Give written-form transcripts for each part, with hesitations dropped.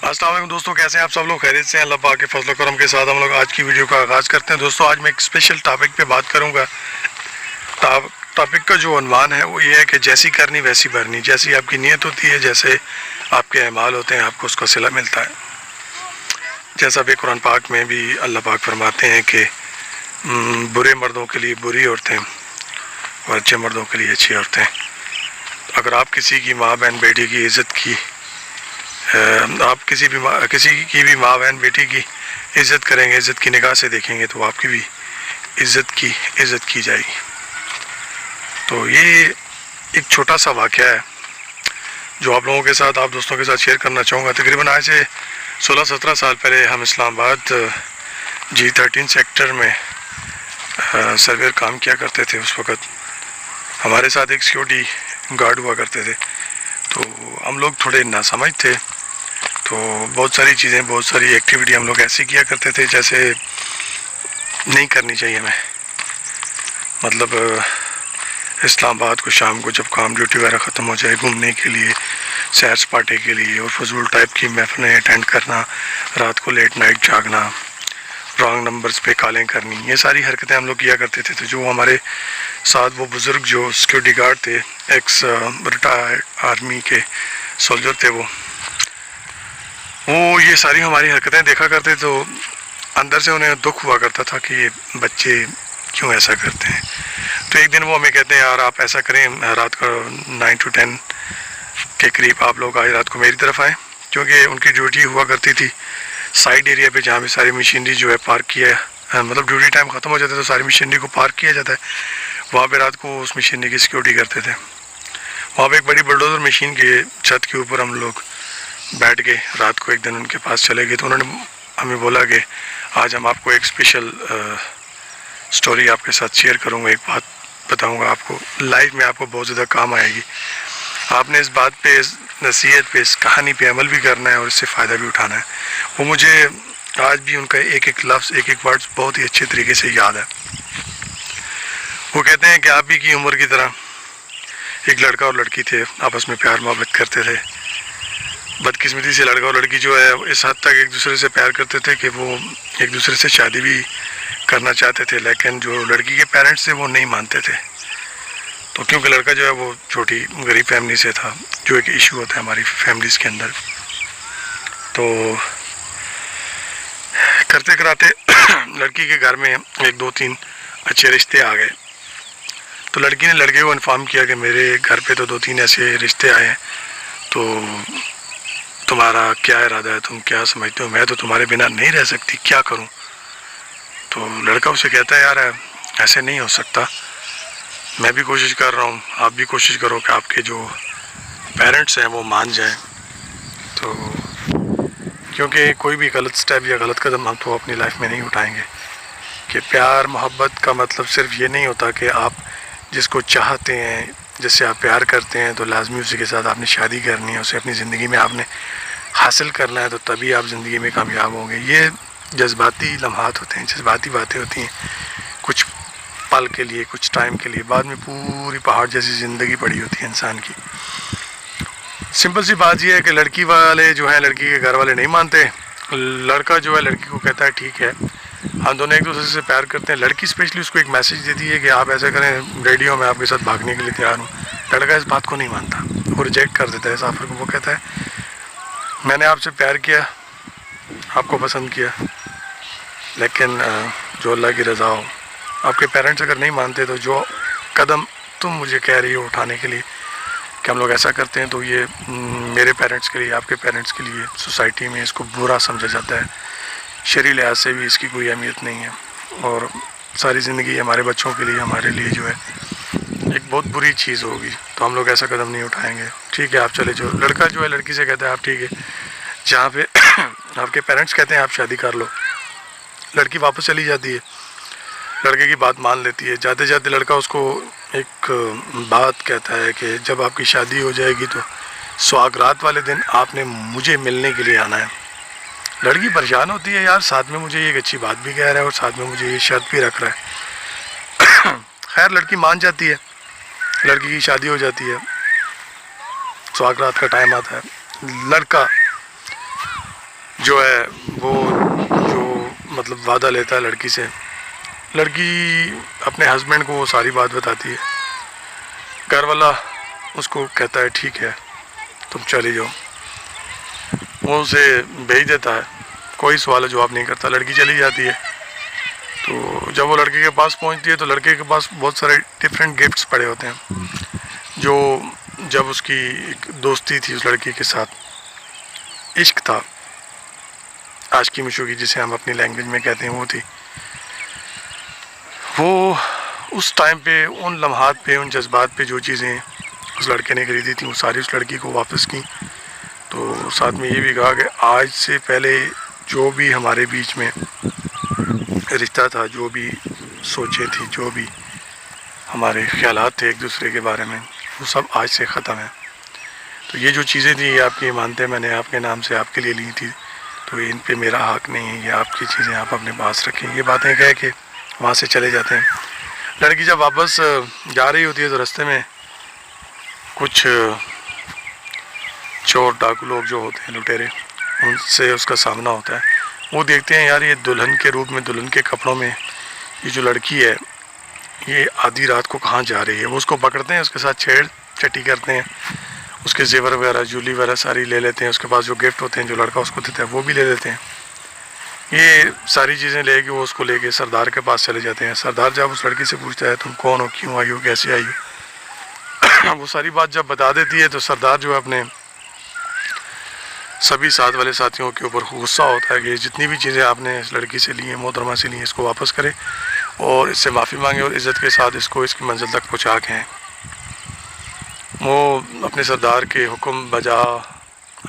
अस्सलाम वालेकुम दोस्तों, कैसे हैं आप सब लोग? खैरियत से हैं? अल्लाह पाक के फजल करम के साथ हम लोग आज की वीडियो का आगाज़ करते हैं। दोस्तों, आज मैं एक स्पेशल टॉपिक पे बात करूंगा। टॉपिक का जो उन्वान है वो ये है कि जैसी करनी वैसी भरनी। जैसी आपकी नीयत होती है, जैसे आपके अमाल होते हैं, आपको उसका सिला मिलता है। जैसा भी कुरान पाक में भी अल्लाह पाक फरमाते हैं कि बुरे मर्दों के लिए बुरी औरतें और अच्छे मर्दों के लिए अच्छी औरतें। अगर आप किसी की माँ बहन बेटी की इज़्ज़त की आप किसी की भी माँ बहन बेटी की इज़्ज़त करेंगे, इज़्ज़त की निगाह से देखेंगे, तो आपकी भी इज़्ज़त की जाएगी। तो ये एक छोटा सा वाक़या है जो आप लोगों के साथ, आप दोस्तों के साथ शेयर करना चाहूँगा। तकरीबन आज से 16-17 साल पहले हम इस्लामाबाद G13 सेक्टर में सर्वेयर काम किया करते थे। उस वक़्त हमारे साथ एक सिक्योरिटी गार्ड हुआ करते थे। तो हम लोग थोड़े नासमझ थे, तो बहुत सारी चीज़ें, बहुत सारी एक्टिविटी हम लोग ऐसे किया करते थे जैसे नहीं करनी चाहिए हमें। मतलब इस्लामाबाद को शाम को जब काम ड्यूटी वगैरह ख़त्म हो जाए, घूमने के लिए, सैर सपाटे के लिए और फजूल टाइप की महफिलें अटेंड करना, रात को लेट नाइट जागना, रॉन्ग नंबर्स पे कॉलें करनी, ये सारी हरकतें हम लोग किया करते थे। तो जो हमारे साथ वो बुज़ुर्ग जो सिक्योरिटी गार्ड थे, एक्स रिटायर्ड आर्मी के सोल्जर थे, वो ये सारी हमारी हरकतें देखा करते। तो अंदर से उन्हें दुख हुआ करता था कि ये बच्चे क्यों ऐसा करते हैं। तो एक दिन वो हमें कहते हैं, यार आप ऐसा करें, रात को 9 to 10 के करीब आप लोग आज रात को मेरी तरफ आएँ, क्योंकि उनकी ड्यूटी हुआ करती थी साइड एरिया पे, जहाँ पे सारी मशीनरी जो है पार्क किया, मतलब ड्यूटी टाइम ख़त्म हो जाता है तो सारी मशीनरी को पार्क किया जाता है। वहाँ पे रात को उस मशीनरी की सिक्योरिटी करते थे। वहाँ पे एक बड़ी बुलडोज़र मशीन के छत के ऊपर हम लोग बैठ के रात को एक दिन उनके पास चले गए। तो उन्होंने हमें बोला कि आज हम आपको एक स्पेशल स्टोरी आपके साथ शेयर करूँगा, एक बात बताऊँगा आपको, लाइफ में आपको बहुत ज़्यादा काम आएगी। आपने इस बात पे, इस नसीहत पे, इस कहानी पे अमल भी करना है और इससे फ़ायदा भी उठाना है। वो मुझे आज भी उनका एक एक लफ्ज़, एक एक वर्ड्स बहुत ही अच्छे तरीके से याद है। वो कहते हैं कि आप ही की उम्र की तरह एक लड़का और लड़की थे, आपस में प्यार मोहब्बत करते थे। बदकिस्मती से लड़का और लड़की जो है इस हद तक एक दूसरे से प्यार करते थे कि वो एक दूसरे से शादी भी करना चाहते थे, लेकिन जो लड़की के पेरेंट्स थे वो नहीं मानते थे। तो क्योंकि लड़का जो है वो छोटी गरीब फैमिली से था, जो एक इशू होता है हमारी फैमिलीज़ के अंदर। तो करते कराते लड़की के घर में 1-2-3 अच्छे रिश्ते आ गए। तो लड़की ने लड़के को इन्फॉर्म किया कि मेरे घर पे तो 2-3 ऐसे रिश्ते आए हैं, तो तुम्हारा क्या इरादा है, तुम क्या समझते हो, मैं तो तुम्हारे बिना नहीं रह सकती, क्या करूं। तो लड़का उसे कहता है, यार ऐसे नहीं हो सकता, मैं भी कोशिश कर रहा हूं, आप भी कोशिश करो कि आपके जो पेरेंट्स हैं वो मान जाएं। तो क्योंकि कोई भी गलत स्टेप या गलत कदम हम तो अपनी लाइफ में नहीं उठाएंगे। कि प्यार मोहब्बत का मतलब सिर्फ ये नहीं होता कि आप जिसको चाहते हैं, जिससे आप प्यार करते हैं, तो लाजमी उसी के साथ आपने शादी करनी है, उसे अपनी ज़िंदगी में आपने हासिल करना है, तो तभी आप ज़िंदगी में कामयाब होंगे। ये जज्बाती लम्हात होते हैं, जज्बाती बातें होती हैं, कुछ पल के लिए, कुछ टाइम के लिए, बाद में पूरी पहाड़ जैसी ज़िंदगी पड़ी होती है इंसान की। सिंपल सी बात यह है कि लड़की वाले जो है, लड़की के घर वाले नहीं मानते। लड़का जो है लड़की को कहता है, ठीक है हम दोनों एक दूसरे से प्यार करते हैं। लड़की स्पेशली उसको एक मैसेज देती है कि आप ऐसा करें, रेडियो में आपके साथ भागने के लिए तैयार हूँ। लड़का इस बात को नहीं मानता, वो रिजेक्ट कर देता है इस ऑफर को। वो कहता है, मैंने आपसे प्यार किया, आपको पसंद किया, लेकिन जो अल्लाह की रज़ा हो। आपके पेरेंट्स अगर नहीं मानते तो जो कदम तुम मुझे कह रही हो उठाने के लिए कि हम लोग ऐसा करते हैं, तो ये मेरे पेरेंट्स के लिए, आपके पेरेंट्स के लिए सोसाइटी में इसको बुरा समझा जाता है। शरीय लिहाज से भी इसकी कोई अहमियत नहीं है, और सारी ज़िंदगी हमारे बच्चों के लिए, हमारे लिए जो है एक बहुत बुरी चीज़ होगी। तो हम लोग ऐसा कदम नहीं उठाएंगे। ठीक है आप चले जाओ। लड़का जो है लड़की से कहता है, आप ठीक है, जहाँ पे आपके पेरेंट्स कहते हैं आप शादी कर लो। लड़की वापस चली जाती है, लड़के की बात मान लेती है। जाते जाते लड़का उसको एक बात कहता है कि जब आपकी शादी हो जाएगी तो सुहागरात वाले दिन आपने मुझे मिलने के लिए आना है। लड़की परेशान होती है, यार साथ में मुझे एक अच्छी बात भी कह रहा है और साथ में मुझे ये शर्त भी रख रहा है। खैर लड़की मान जाती है, लड़की की शादी हो जाती है, सुहागरात का टाइम आता है। लड़का جو ہے وہ جو مطلب وعدہ لیتا ہے لڑکی سے، لڑکی اپنے ہسبینڈ کو وہ ساری بات بتاتی ہے، گھر والا اس کو کہتا ہے ٹھیک ہے تم چلے جاؤ، وہ اسے بھیج دیتا ہے، کوئی سوال جواب نہیں کرتا، لڑکی چلی جاتی ہے۔ تو جب وہ لڑکے کے پاس پہنچتی ہے تو لڑکے کے پاس بہت سارے ڈفرینٹ گفٹس پڑے ہوتے ہیں، جو جب اس کی ایک دوستی تھی اس لڑکی کے ساتھ، عشق تھا، عاشقی مشوقی جسے ہم اپنی لینگویج میں کہتے ہیں، وہ تھی، وہ اس ٹائم پہ ان لمحات پہ ان جذبات پہ جو چیزیں اس لڑکے نے خریدی تھیں وہ ساری اس لڑکی کو واپس کی۔ تو ساتھ میں یہ بھی کہا کہ آج سے پہلے جو بھی ہمارے بیچ میں رشتہ تھا، جو بھی سوچیں تھی، جو بھی ہمارے خیالات تھے ایک دوسرے کے بارے میں، وہ سب آج سے ختم ہیں۔ تو یہ جو چیزیں تھیں یہ آپ کی مانتے میں نے آپ کے نام سے آپ کے لیے لی تھی، تو ان پہ میرا حق نہیں ہے، یہ آپ کی چیزیں آپ اپنے پاس رکھیں۔ یہ باتیں کہہ کے وہاں سے چلے جاتے ہیں۔ لڑکی جب واپس جا رہی ہوتی ہے تو رستے میں کچھ چور ڈاکو لوگ جو ہوتے ہیں، لٹیرے، ان سے اس کا سامنا ہوتا ہے۔ وہ دیکھتے ہیں یار یہ دلہن کے روپ میں، دلہن کے کپڑوں میں یہ جو لڑکی ہے یہ آدھی رات کو کہاں جا رہی ہے۔ وہ اس کو پکڑتے ہیں، اس کے ساتھ چھیڑ چٹی کرتے ہیں، اس کے زیور وغیرہ، جولی وغیرہ ساری لے لیتے ہیں، اس کے پاس جو گفٹ ہوتے ہیں جو لڑکا اس کو دیتا ہے وہ بھی لے لیتے ہیں۔ یہ ساری چیزیں لے کے وہ اس کو لے کے سردار کے پاس چلے جاتے ہیں۔ سردار جب اس لڑکی سے پوچھتا ہے تم کون ہو، کیوں آئی ہو، کیسے آئی ہو، وہ ساری بات جب بتا دیتی ہے تو سردار جو ہے اپنے سبھی ساتھ والے ساتھیوں کے اوپر غصہ ہوتا ہے کہ جتنی بھی چیزیں آپ نے اس لڑکی سے لی ہیں، محترمہ سے لی ہیں، اس کو واپس کرے اور اس سے معافی مانگے اور عزت کے ساتھ اس کو اس کی منزل تک پہنچا کے ہیں۔ وہ اپنے سردار کے حکم بجا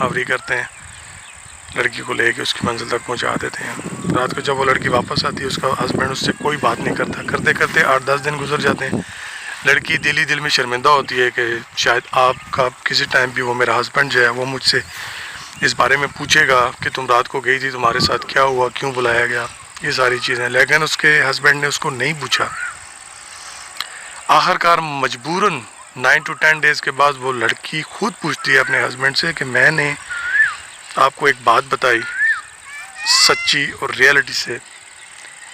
آوری کرتے ہیں، لڑکی کو لے کے اس کی منزل تک پہنچا دیتے ہیں۔ رات کو جب وہ لڑکی واپس آتی ہے اس کا ہسبینڈ اس سے کوئی بات نہیں کرتا، کرتے کرتے 8-10 دن گزر جاتے ہیں۔ لڑکی دل میں شرمندہ ہوتی ہے کہ شاید آپ کا کسی ٹائم بھی وہ میرا ہسبینڈ جو ہے وہ مجھ سے اس بارے میں پوچھے گا کہ تم رات کو گئی تھی، تمہارے ساتھ کیا ہوا، کیوں بلایا گیا، یہ ساری چیزیں، لیکن اس کے ہسبینڈ نے اس کو نہیں پوچھا۔ آخر کار مجبوراً 9 to 10 ڈیز کے بعد وہ لڑکی خود پوچھتی ہے اپنے ہسبینڈ سے کہ میں نے آپ کو ایک بات بتائی سچی اور ریئلٹی سے،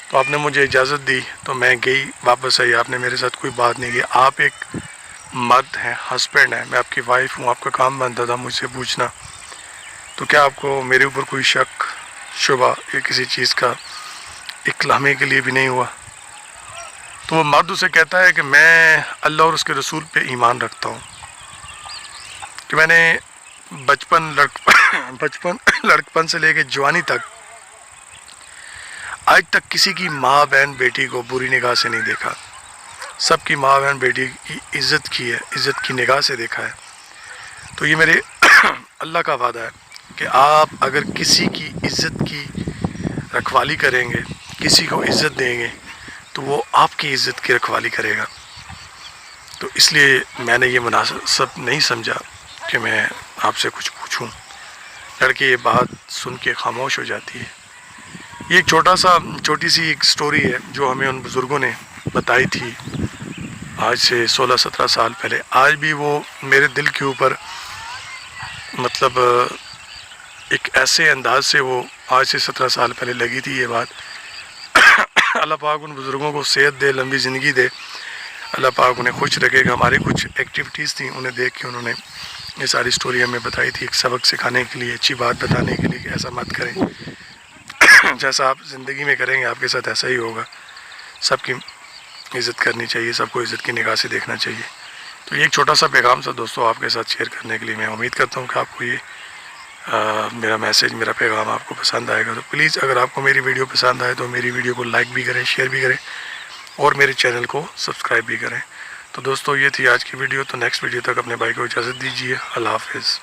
تو آپ نے مجھے اجازت دی تو میں گئی، واپس آئی، آپ نے میرے ساتھ کوئی بات نہیں کی، آپ ایک مرد ہیں، ہسبینڈ ہیں، میں آپ کی وائف ہوں، آپ کا کام بنتا تھا مجھ سے پوچھنا، تو کیا آپ کو میرے اوپر کوئی شک شبہ یا کسی چیز کا ایک لمحے کے لیے بھی نہیں ہوا؟ تو وہ مرد اسے کہتا ہے کہ میں اللہ اور اس کے رسول پہ ایمان رکھتا ہوں کہ میں نے بچپن لڑکپن سے لے کے جوانی تک آج تک کسی کی ماں بہن بیٹی کو بری نگاہ سے نہیں دیکھا، سب کی ماں بہن بیٹی کی عزت کی ہے، عزت کی نگاہ سے دیکھا ہے۔ تو یہ میرے اللہ کا وعدہ ہے کہ آپ اگر کسی کی عزت کی رکھوالی کریں گے، کسی کو عزت دیں گے تو وہ آپ کی عزت کی رکھوالی کرے گا۔ تو اس لیے میں نے یہ مناسب نہیں سمجھا کہ میں آپ سے کچھ پوچھوں۔ لڑکی یہ بات سن کے خاموش ہو جاتی ہے۔ یہ ایک چھوٹی سی ایک سٹوری ہے جو ہمیں ان بزرگوں نے بتائی تھی آج سے 16-17 سال پہلے۔ آج بھی وہ میرے دل کے اوپر مطلب ایک ایسے انداز سے وہ آج سے 17 سال پہلے لگی تھی یہ بات۔ اللہ پاک ان بزرگوں کو صحت دے، لمبی زندگی دے، اللہ پاک انہیں خوش رکھے گا۔ ہماری کچھ ایکٹیویٹیز تھیں انہیں دیکھ کے انہوں نے یہ ساری سٹوری ہمیں بتائی تھی، ایک سبق سکھانے کے لیے، اچھی بات بتانے کے لیے کہ ایسا مت کریں، جیسا آپ زندگی میں کریں گے آپ کے ساتھ ایسا ہی ہوگا، سب کی عزت کرنی چاہیے، سب کو عزت کی نگاہ سے دیکھنا چاہیے۔ تو یہ ایک چھوٹا سا پیغام تھا دوستوں آپ کے ساتھ شیئر کرنے کے لیے۔ میں امید کرتا ہوں کہ آپ کو یہ میرا میسیج، میرا پیغام آپ کو پسند آئے گا۔ تو پلیز اگر آپ کو میری ویڈیو پسند آئے تو میری ویڈیو کو لائک بھی کریں، شیئر بھی کریں اور میرے چینل کو سبسکرائب بھی کریں۔ تو دوستو یہ تھی آج کی ویڈیو، تو نیکسٹ ویڈیو تک اپنے بھائی کو اجازت دیجیے۔ اللہ حافظ۔